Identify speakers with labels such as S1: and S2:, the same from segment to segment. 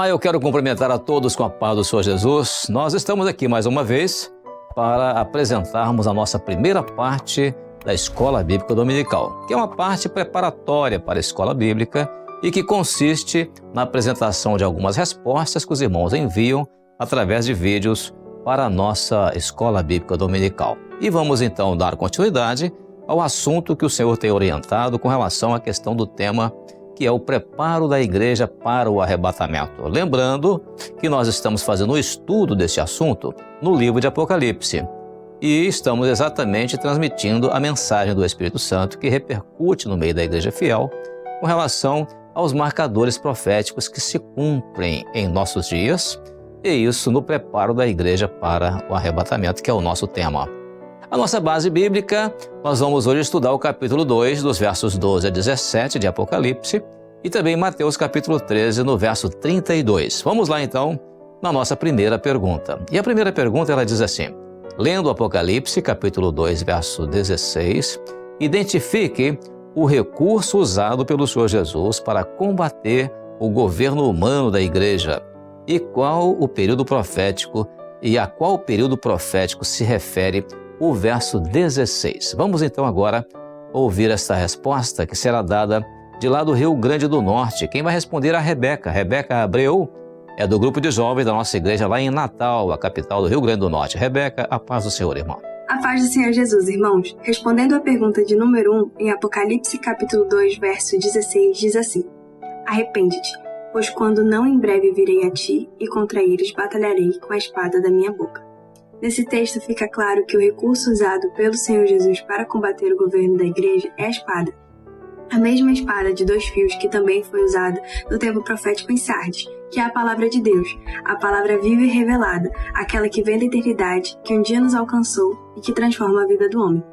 S1: Olá, eu quero cumprimentar a todos com a paz do Senhor Jesus. Nós estamos aqui mais uma vez para apresentarmos a nossa primeira parte da Escola Bíblica Dominical, que é uma parte preparatória para a Escola Bíblica e que consiste na apresentação de algumas respostas que os irmãos enviam através de vídeos para a nossa Escola Bíblica Dominical. E vamos então dar continuidade ao assunto que o Senhor tem orientado com relação à questão do tema que é o preparo da igreja para o arrebatamento. Lembrando que nós estamos fazendo um estudo desse assunto no livro de Apocalipse e estamos exatamente transmitindo a mensagem do Espírito Santo que repercute no meio da igreja fiel com relação aos marcadores proféticos que se cumprem em nossos dias, e isso no preparo da igreja para o arrebatamento, que é o nosso tema. A nossa base bíblica, nós vamos hoje estudar o capítulo 2, dos versos 12 a 17 de Apocalipse, e também Mateus capítulo 13, no verso 32. Vamos lá então, na nossa primeira pergunta. E a primeira pergunta, ela diz assim: lendo Apocalipse capítulo 2, verso 16, identifique o recurso usado pelo Senhor Jesus para combater o governo humano da igreja e qual o período profético e a qual período profético se refere o verso 16. Vamos então agora ouvir esta resposta que será dada de lá do Rio Grande do Norte. Quem vai responder é a Rebeca. Rebeca Abreu é do grupo de jovens da nossa igreja lá em Natal, a capital do Rio Grande do Norte. Rebeca, a paz do Senhor, irmão.
S2: A paz do Senhor Jesus, irmãos. Respondendo à pergunta de número 1, em Apocalipse capítulo 2, verso 16, diz assim: arrepende-te, pois quando não em breve virei a ti, e contra eles batalharei com a espada da minha boca. Nesse texto fica claro que o recurso usado pelo Senhor Jesus para combater o governo da igreja é a espada. A mesma espada de 2 fios que também foi usada no tempo profético em Sardes, que é a palavra de Deus, a palavra viva e revelada, aquela que vem da eternidade, que um dia nos alcançou e que transforma a vida do homem.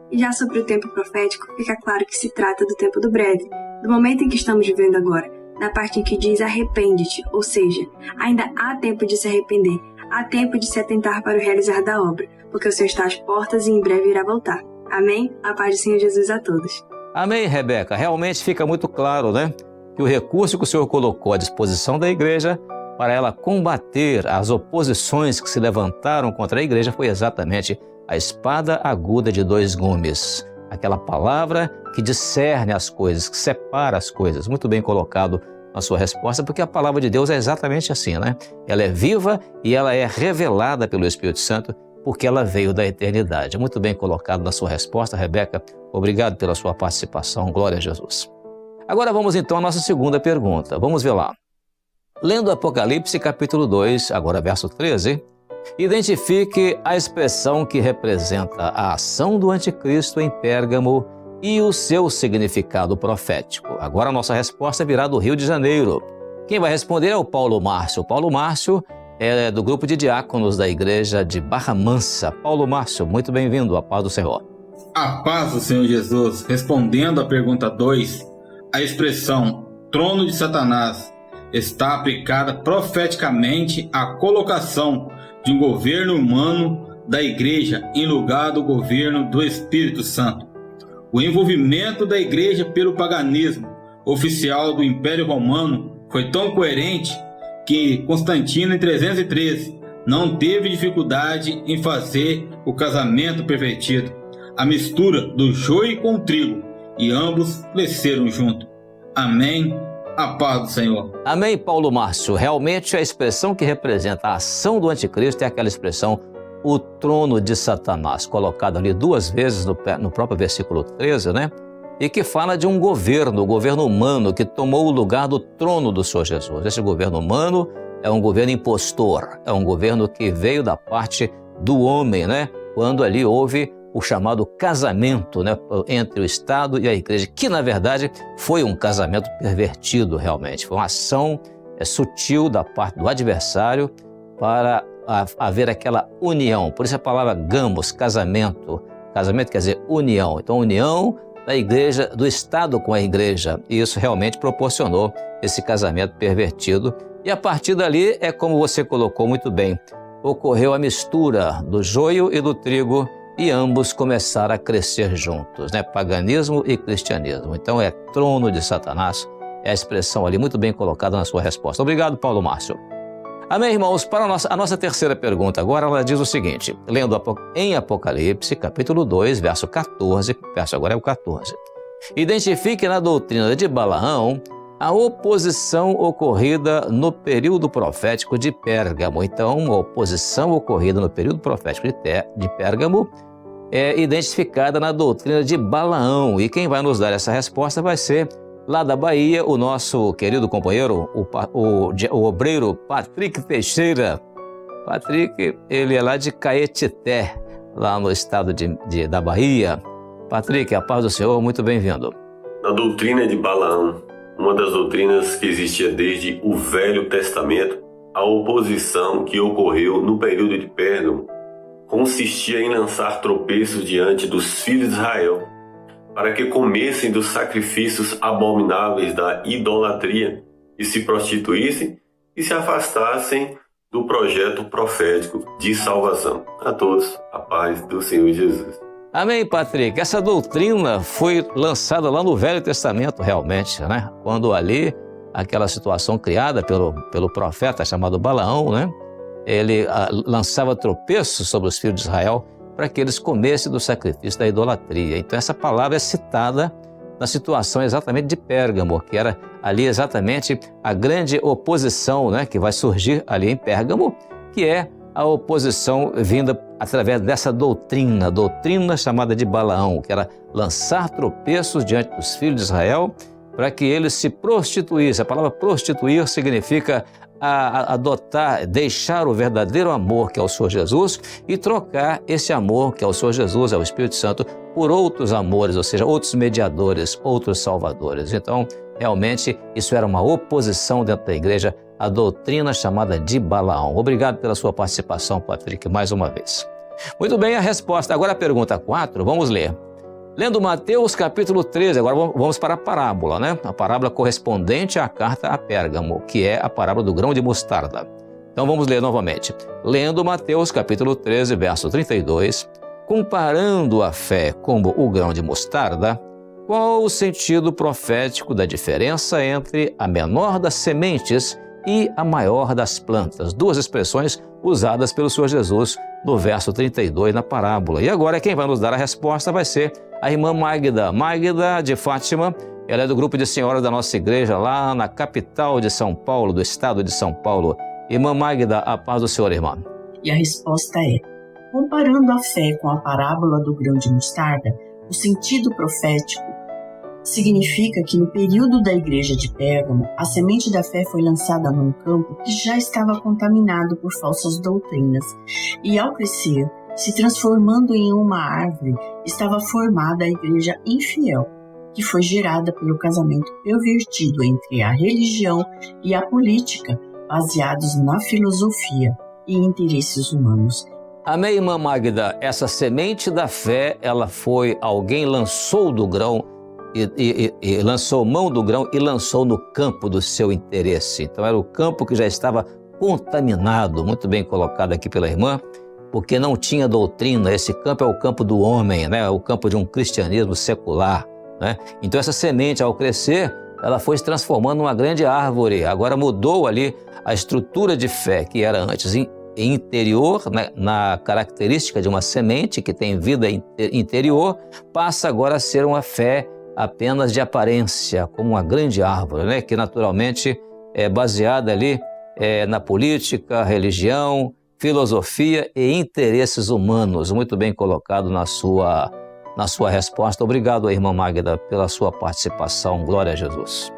S2: E já sobre o tempo profético, fica claro que se trata do tempo do breve, do momento em que estamos vivendo agora, na parte em que diz arrepende-te, ou seja, ainda há tempo de se arrepender, há tempo de se atentar para o realizar da obra, porque o Senhor está às portas e em breve irá voltar. Amém? A paz do Senhor Jesus a todos.
S1: Amém, Rebeca. Realmente fica muito claro, né? Que o recurso que o Senhor colocou à disposição da igreja para ela combater as oposições que se levantaram contra a igreja foi exatamente a espada aguda de 2 gumes. Aquela palavra que discerne as coisas, que separa as coisas. Muito bem colocado na sua resposta, porque a palavra de Deus é exatamente assim, né? Ela é viva e ela é revelada pelo Espírito Santo, porque ela veio da eternidade. Muito bem colocado na sua resposta, Rebeca. Obrigado pela sua participação. Glória a Jesus. Agora vamos então à nossa segunda pergunta. Vamos ver lá. Lendo Apocalipse capítulo 2, agora verso 13, identifique a expressão que representa a ação do anticristo em Pérgamo e o seu significado profético. Agora a nossa resposta virá do Rio de Janeiro. Quem vai responder é o Paulo Márcio. O Paulo Márcio é do grupo de diáconos da igreja de Barra Mansa. Paulo Márcio, muito bem-vindo. A paz do Senhor.
S3: A paz do Senhor Jesus. Respondendo à pergunta 2, a expressão trono de Satanás está aplicada profeticamente à colocação de um governo humano da igreja em lugar do governo do Espírito Santo. O envolvimento da igreja pelo paganismo oficial do Império Romano foi tão coerente que Constantino, em 313, não teve dificuldade em fazer o casamento pervertido, a mistura do joio com o trigo, e ambos cresceram juntos. Amém. A paz do Senhor.
S1: Amém, Paulo Márcio. Realmente a expressão que representa a ação do anticristo é aquela expressão o trono de Satanás, colocado ali 2 vezes no próprio versículo 13, né? E que fala de um governo, o governo humano, que tomou o lugar do trono do Senhor Jesus. Esse governo humano é um governo impostor, é um governo que veio da parte do homem, né? Quando ali houve o chamado casamento, né, entre o Estado e a igreja, que na verdade foi um casamento pervertido realmente. Foi uma ação sutil da parte do adversário para haver aquela união. Por isso a palavra gamos, casamento. Casamento quer dizer união. Então, união da igreja, do Estado com a igreja. E isso realmente proporcionou esse casamento pervertido. E a partir dali, é como você colocou muito bem, ocorreu a mistura do joio e do trigo e ambos começaram a crescer juntos, né? Paganismo e cristianismo. Então é trono de Satanás, É a expressão ali muito bem colocada na sua resposta. Obrigado, Paulo Márcio. Amém, irmãos? Para a nossa terceira pergunta agora, ela diz o seguinte, lendo em Apocalipse, capítulo 2, verso 14, verso agora é o 14. Identifique na doutrina de Balaão a oposição ocorrida no período profético de Pérgamo. Então, a oposição ocorrida no período profético de Pérgamo é identificada na doutrina de Balaão. E quem vai nos dar essa resposta vai ser, lá da Bahia, o nosso querido companheiro, o obreiro Patrick Teixeira. Patrick, ele é lá de Caetité, lá no estado da Bahia. Patrick, a paz do Senhor, muito bem-vindo.
S4: Na doutrina de Balaão, uma das doutrinas que existia desde o Velho Testamento, a oposição que ocorreu no período de Pérgamo consistia em lançar tropeços diante dos filhos de Israel, para que comessem dos sacrifícios abomináveis da idolatria e se prostituíssem e se afastassem do projeto profético de salvação. A todos, a paz do Senhor Jesus.
S1: Amém, Patrick. Essa doutrina foi lançada lá no Velho Testamento, realmente, né? Quando ali, aquela situação criada pelo profeta chamado Balaão, né? Ele lançava tropeços sobre os filhos de Israel para que eles comessem do sacrifício da idolatria. Então essa palavra é citada na situação exatamente de Pérgamo, que era ali exatamente a grande oposição, né, que vai surgir ali em Pérgamo, que é a oposição vinda através dessa doutrina chamada de Balaão, que era lançar tropeços diante dos filhos de Israel para que eles se prostituíssem. A palavra prostituir significa adotar, deixar o verdadeiro amor que é o Senhor Jesus e trocar esse amor que é o Senhor Jesus, é o Espírito Santo, por outros amores, ou seja, outros mediadores, outros salvadores. Então, realmente, isso era uma oposição dentro da igreja à doutrina chamada de Balaão. Obrigado pela sua participação, Patrick, mais uma vez. Muito bem, a resposta. Agora a pergunta 4, vamos ler. Lendo Mateus capítulo 13, agora vamos para a parábola, né? A parábola correspondente à carta a Pérgamo, que é a parábola do grão de mostarda. Então vamos ler novamente. Lendo Mateus capítulo 13, verso 32, comparando a fé como o grão de mostarda, qual o sentido profético da diferença entre a menor das sementes e a maior das plantas? Duas expressões usadas pelo Senhor Jesus no verso 32 na parábola. E agora quem vai nos dar a resposta vai ser a irmã Magda. Magda de Fátima, ela é do grupo de senhoras da nossa igreja lá na capital de São Paulo, do estado de São Paulo. Irmã Magda, a paz do Senhor, irmã.
S5: E a resposta é, comparando a fé com a parábola do grão de mostarda, o sentido profético significa que no período da igreja de Pérgamo, a semente da fé foi lançada num campo que já estava contaminado por falsas doutrinas e, ao crescer, se transformando em uma árvore, estava formada a igreja infiel, que foi gerada pelo casamento pervertido entre a religião e a política, baseados na filosofia e interesses humanos.
S1: Amém, irmã Magda. Essa semente da fé, alguém lançou do grão, e lançou mão do grão e lançou no campo do seu interesse. Então era o campo que já estava contaminado, muito bem colocado aqui pela irmã, porque não tinha doutrina. Esse campo é o campo do homem, né? O campo de um cristianismo secular, né? Então essa semente, ao crescer, ela foi se transformando numa grande árvore. Agora mudou ali a estrutura de fé que era antes interior, né? Na característica de uma semente que tem vida interior, passa agora a ser uma fé apenas de aparência, como uma grande árvore, né? Que naturalmente é baseada ali na política, religião, filosofia e interesses humanos. Muito bem colocado na sua resposta. Obrigado, irmã Magda, pela sua participação. Glória a Jesus.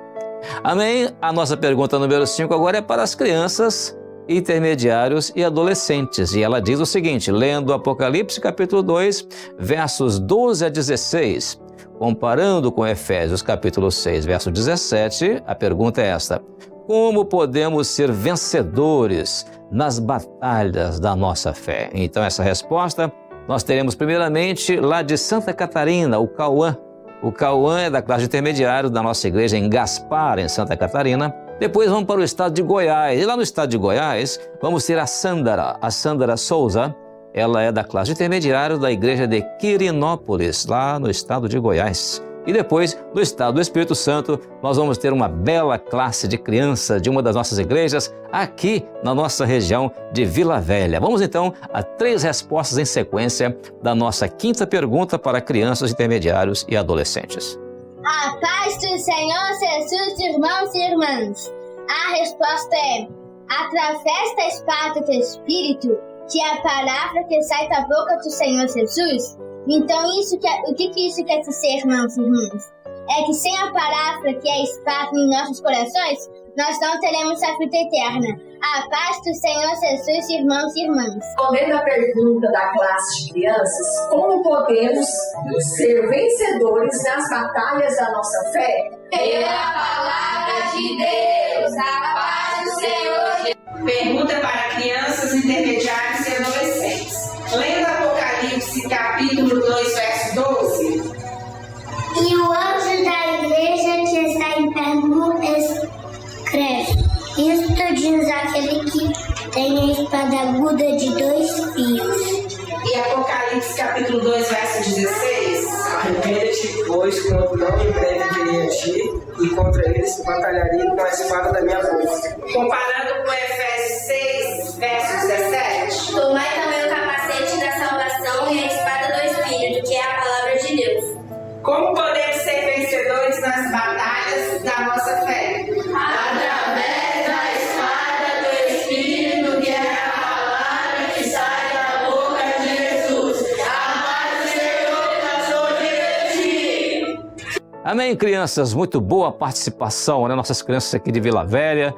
S1: Amém? A nossa pergunta número 5 agora é para as crianças, intermediários e adolescentes. E ela diz o seguinte, lendo Apocalipse capítulo 2, versos 12 a 16, comparando com Efésios capítulo 6, verso 17, a pergunta é esta: como podemos ser vencedores nas batalhas da nossa fé? Então essa resposta nós teremos primeiramente lá de Santa Catarina, o Cauã. O Cauã é da classe intermediária da nossa igreja em Gaspar, em Santa Catarina. Depois vamos para o estado de Goiás. E lá no estado de Goiás vamos ter a Sandra Souza. Ela é da classe intermediária da igreja de Quirinópolis, lá no estado de Goiás. E depois, no estado do Espírito Santo, nós vamos ter uma bela classe de crianças de uma das nossas igrejas aqui na nossa região de Vila Velha. Vamos então a 3 respostas em sequência da nossa 5ª pergunta para crianças, intermediários e adolescentes.
S6: A paz do Senhor Jesus, irmãos e irmãs. A resposta é: através da espada do Espírito, que é a palavra que sai da boca do Senhor Jesus. Então, o que isso quer dizer, irmãos e irmãs? É que sem a palavra, que é a espada em nossos corações, nós não teremos a vida eterna. A paz do Senhor Jesus, irmãos e irmãs.
S7: Respondendo a pergunta da classe de crianças, como podemos ser vencedores nas batalhas da nossa fé?
S8: Pela palavra de Deus, a paz do Senhor. Pergunta para crianças, intermediários e adolescentes. Lendo Apocalipse, capítulo 2, verso 12.
S6: E o anjo da igreja que está em Pérgamo escreve: isto diz aquele que tem a espada aguda de 2 fios.
S8: E Apocalipse, capítulo 2, verso 16.
S9: Arrepende-te, pois, quando não em breve virei a ti, e contra eles batalharei com a espada da minha boca.
S8: Comparando com Efésios 6, verso 17.
S6: Tomai também o capacete da salvação e a espada do Espírito, que é a palavra de Deus.
S8: Como podemos ser vencedores nas batalhas da nossa fé?
S6: Através da espada do Espírito, que é a palavra que sai da boca de Jesus. A paz do Senhor passou de ti.
S1: Amém, crianças? Muito boa participação, né? Nossas crianças aqui de Vila Velha,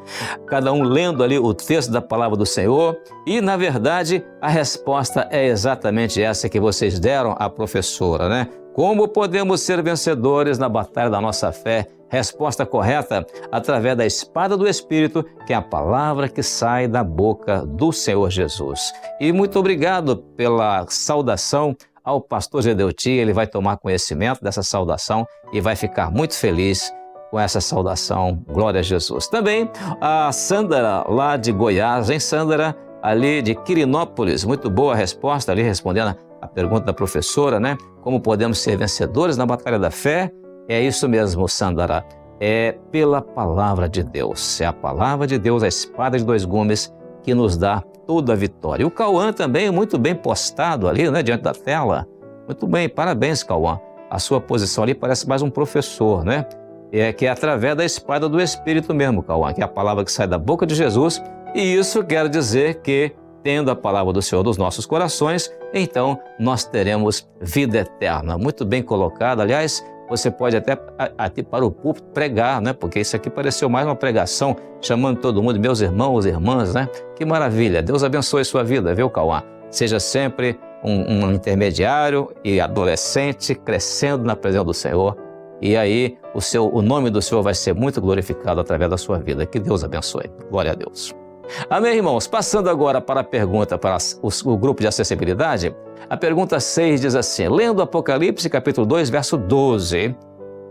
S1: cada um lendo ali o texto da palavra do Senhor. E, na verdade, a resposta é exatamente essa que vocês deram à professora, né? Como podemos ser vencedores na batalha da nossa fé? Resposta correta: através da espada do Espírito, que é a palavra que sai da boca do Senhor Jesus. E muito obrigado pela saudação ao pastor Gedeuti. Ele vai tomar conhecimento dessa saudação e vai ficar muito feliz com essa saudação. Glória a Jesus. Também a Sandra, lá de Goiás, hein, Sandra? Ali de Quirinópolis. Muito boa a resposta ali, respondendo a pergunta da professora, né? Como podemos ser vencedores na batalha da fé? É isso mesmo, Sandra. É pela palavra de Deus. É a palavra de Deus, a espada de 2 gumes, que nos dá toda a vitória. E o Cauã também, muito bem postado ali, né? Diante da tela. Muito bem, parabéns, Cauã. A sua posição ali parece mais um professor, né? Que é através da espada do Espírito mesmo, Cauã, que é a palavra que sai da boca de Jesus. E isso quer dizer que, tendo a palavra do Senhor nos nossos corações, então nós teremos vida eterna. Muito bem colocado. Aliás, você pode até para o púlpito pregar, né? Porque isso aqui pareceu mais uma pregação, chamando todo mundo, meus irmãos e irmãs, né? Que maravilha. Deus abençoe sua vida, viu, Cauã? Seja sempre um intermediário e adolescente crescendo na presença do Senhor. E aí o nome do Senhor vai ser muito glorificado através da sua vida. Que Deus abençoe. Glória a Deus. Amém, irmãos? Passando agora para a pergunta para o grupo de acessibilidade, a pergunta 6 diz assim: lendo Apocalipse capítulo 2, verso 12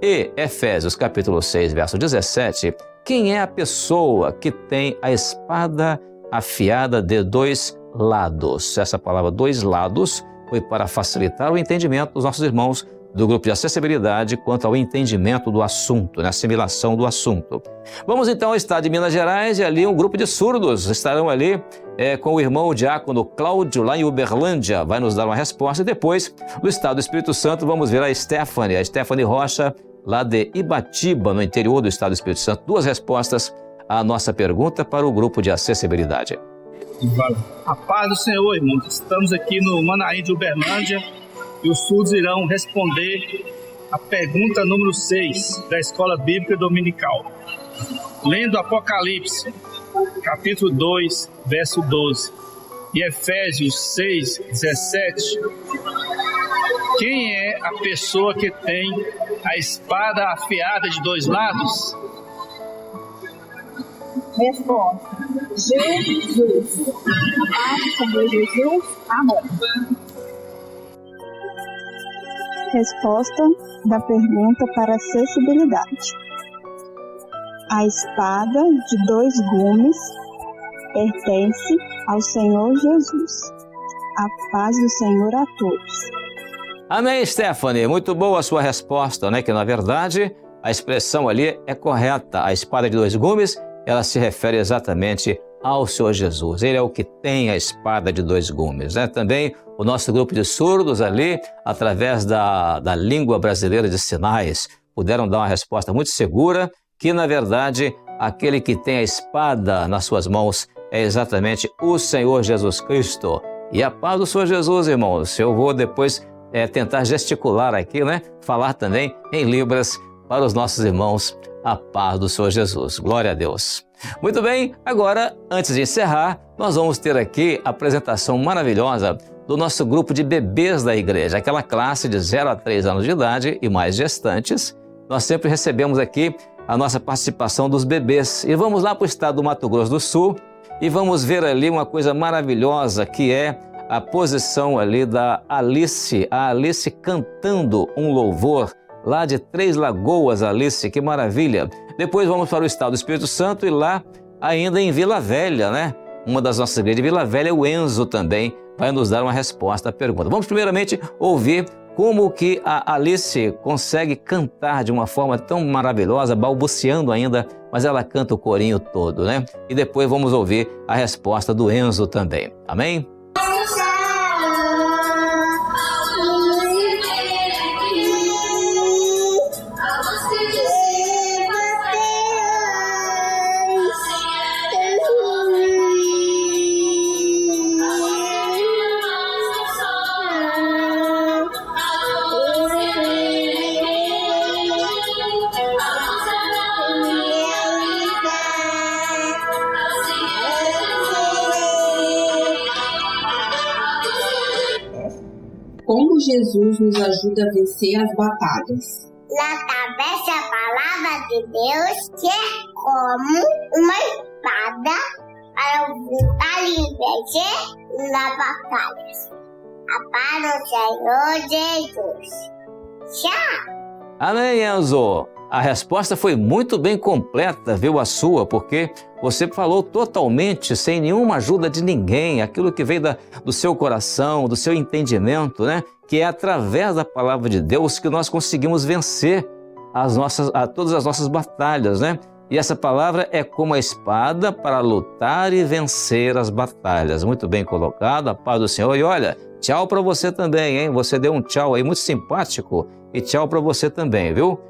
S1: e Efésios capítulo 6, verso 17, quem é a pessoa que tem a espada afiada de 2 lados? Essa palavra 2 lados foi para facilitar o entendimento dos nossos irmãos do grupo de acessibilidade quanto ao entendimento do assunto, na assimilação do assunto. Vamos então ao estado de Minas Gerais, e ali um grupo de surdos estarão ali com o irmão diácono Cláudio, lá em Uberlândia, vai nos dar uma resposta. E depois, no estado do Espírito Santo, vamos ver a Stephanie Rocha, lá de Ibatiba, no interior do estado do Espírito Santo. 2 respostas à nossa pergunta para o grupo de acessibilidade.
S10: A paz do Senhor, irmãos. Estamos aqui no Manaim de Uberlândia, e os surdos irão responder a pergunta número 6 da Escola Bíblica Dominical. Lendo Apocalipse, capítulo 2, verso 12, e Efésios 6, 17, quem é a pessoa que tem a espada afiada de 2 lados?
S11: Resposta: Jesus. A paz do Senhor Jesus. Amém. Resposta da pergunta para acessibilidade. A espada de 2 gumes pertence ao Senhor Jesus. A paz do Senhor a todos.
S1: Amém, Stephanie. Muito boa a sua resposta, né? Que na verdade a expressão ali é correta. A espada de dois gumes, ela se refere exatamente ao Senhor Jesus. Ele é o que tem a espada de dois gumes, né? Também o nosso grupo de surdos ali, através da língua brasileira de sinais, puderam dar uma resposta muito segura, que na verdade aquele que tem a espada nas suas mãos é exatamente o Senhor Jesus Cristo. E a paz do Senhor Jesus, irmãos, eu vou depois tentar gesticular aqui, né? Falar também em Libras para os nossos irmãos, a paz do Senhor Jesus. Glória a Deus. Muito bem, agora, antes de encerrar, nós vamos ter aqui a apresentação maravilhosa do nosso grupo de bebês da igreja, aquela classe de 0 a 3 anos de idade e mais gestantes. Nós sempre recebemos aqui a nossa participação dos bebês. E vamos lá para o estado do Mato Grosso do Sul e vamos ver ali uma coisa maravilhosa, que é a posição ali da Alice, a Alice cantando um louvor lá de Três Lagoas. Alice, que maravilha! Depois vamos para o estado do Espírito Santo e lá ainda em Vila Velha, né? Uma das nossas igrejas de Vila Velha, o Enzo também vai nos dar uma resposta à pergunta. Vamos primeiramente ouvir como que a Alice consegue cantar de uma forma tão maravilhosa, balbuciando ainda, mas ela canta o corinho todo, né? E depois vamos ouvir a resposta do Enzo também. Amém?
S12: Como Jesus nos ajuda a vencer as batalhas?
S13: Através da palavra de Deus, que é como uma espada para lutar e vencer nas batalhas. A paz do Senhor Jesus. Tchau!
S1: Amém, Enzo! A resposta foi muito bem completa, viu, a sua, porque você falou totalmente, sem nenhuma ajuda de ninguém, aquilo que veio do seu coração, do seu entendimento, né? Que é através da palavra de Deus que nós conseguimos vencer todas as nossas batalhas, né? E essa palavra é como a espada para lutar e vencer as batalhas. Muito bem colocado, a paz do Senhor. E olha, tchau para você também, hein? Você deu um tchau aí muito simpático e tchau para você também, viu?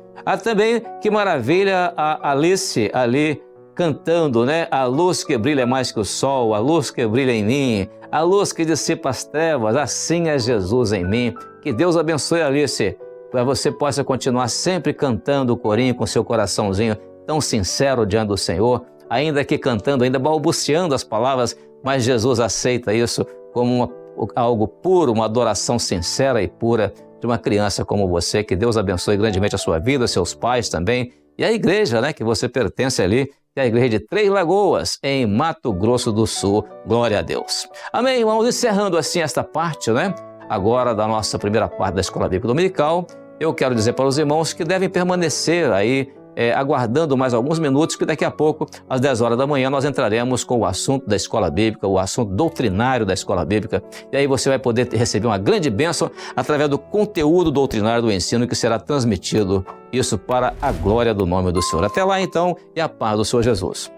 S1: Também, que maravilha, a Alice ali cantando, né? A luz que brilha mais que o sol, a luz que brilha em mim, a luz que dissipa as trevas, assim é Jesus em mim. Que Deus abençoe, Alice, para você possa continuar sempre cantando o corinho com seu coraçãozinho tão sincero diante do Senhor, ainda que cantando, ainda balbuciando as palavras, mas Jesus aceita isso como algo puro, uma adoração sincera e pura de uma criança como você. Que Deus abençoe grandemente a sua vida, seus pais também, e a igreja, né, que você pertence ali, que é a igreja de Três Lagoas, em Mato Grosso do Sul. Glória a Deus. Amém, irmãos? Encerrando assim esta parte, né, agora da nossa primeira parte da Escola Bíblica Dominical, eu quero dizer para os irmãos que devem permanecer aí, aguardando mais alguns minutos, que daqui a pouco, às 10 horas da manhã, nós entraremos com o assunto da Escola Bíblica, o assunto doutrinário da Escola Bíblica, e aí você vai poder receber uma grande bênção através do conteúdo doutrinário do ensino que será transmitido, isso para a glória do nome do Senhor. Até lá então, e a paz do Senhor Jesus.